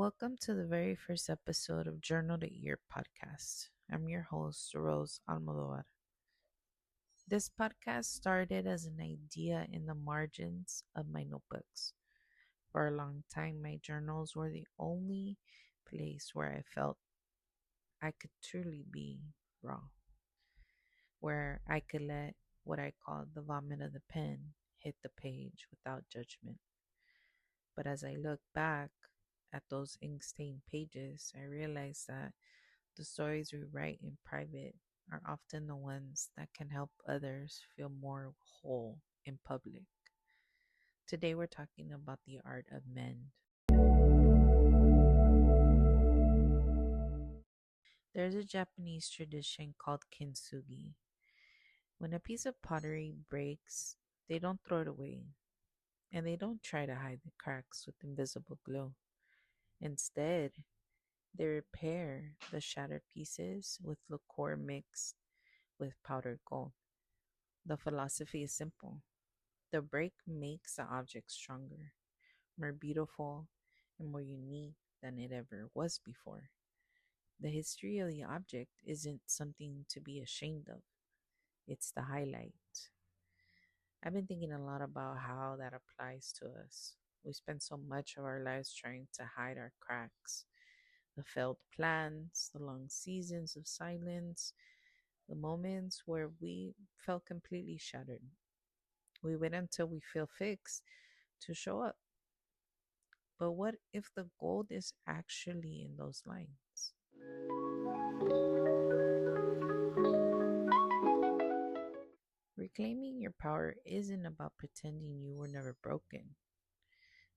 Welcome to the very first episode of Journal to Ear podcast. I'm your host, Rose Almodovar. This podcast started as an idea in the margins of my notebooks. For a long time, my journals were the only place where I felt I could truly be raw, where I could let what I called the vomit of the pen hit the page without judgment. But as I look back at those ink stained pages, I realized that the stories we write in private are often the ones that can help others feel more whole in public. Today, we're talking about the art of mend. There's a Japanese tradition called Kintsugi. When a piece of pottery breaks, they don't throw it away and they don't try to hide the cracks with invisible glue. Instead, they repair the shattered pieces with liqueur mixed with powdered gold. The philosophy is simple. The break makes the object stronger, more beautiful, and more unique than it ever was before. The history of the object isn't something to be ashamed of, it's the highlight. I've been thinking a lot about how that applies to us. We spend so much of our lives trying to hide our cracks, the failed plans, the long seasons of silence, the moments where we felt completely shattered. We wait until we feel fixed to show up. But what if the gold is actually in those lines? Reclaiming your power isn't about pretending you were never broken.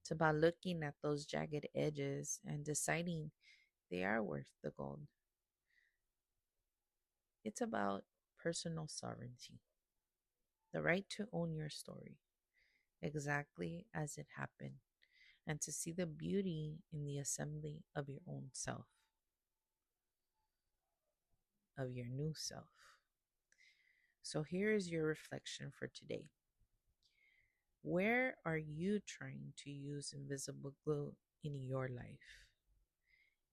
It's about looking at those jagged edges and deciding they are worth the gold. It's about personal sovereignty, the right to own your story exactly as it happened, and to see the beauty in the assembly of your own self, of your new self. So here is your reflection for today. Where are you trying to use invisible glue in your life?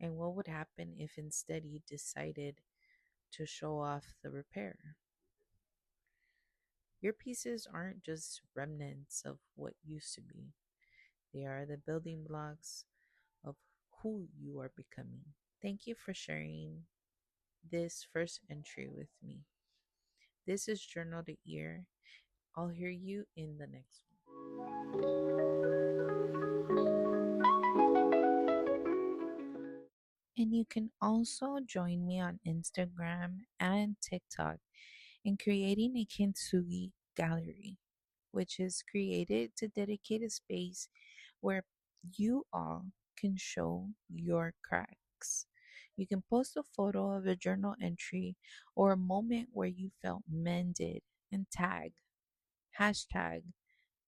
And what would happen if instead you decided to show off the repair? Your pieces aren't just remnants of what used to be, they are the building blocks of who you are becoming. Thank you for sharing this first entry with me. This is Journal to Ear. I'll hear you in the next one. And you can also join me on Instagram and TikTok in creating a Kintsugi gallery, which is created to dedicate a space where you all can show your cracks. You can post a photo of a journal entry or a moment where you felt mended and tag hashtag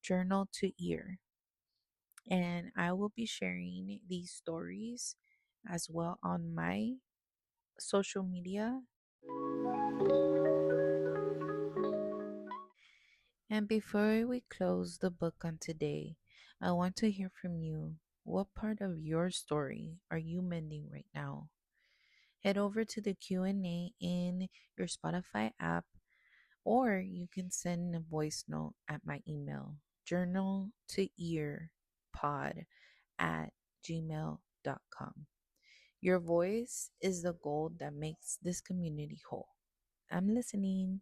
journal to ear. And I will be sharing these stories as well on my social media. And before we close the book on today, I want to hear from you. What part of your story are you mending right now? Head over to the Q&A in your Spotify app, or you can send a voice note at my email, journaltoearpod@gmail.com. Your voice is the gold that makes this community whole. I'm listening.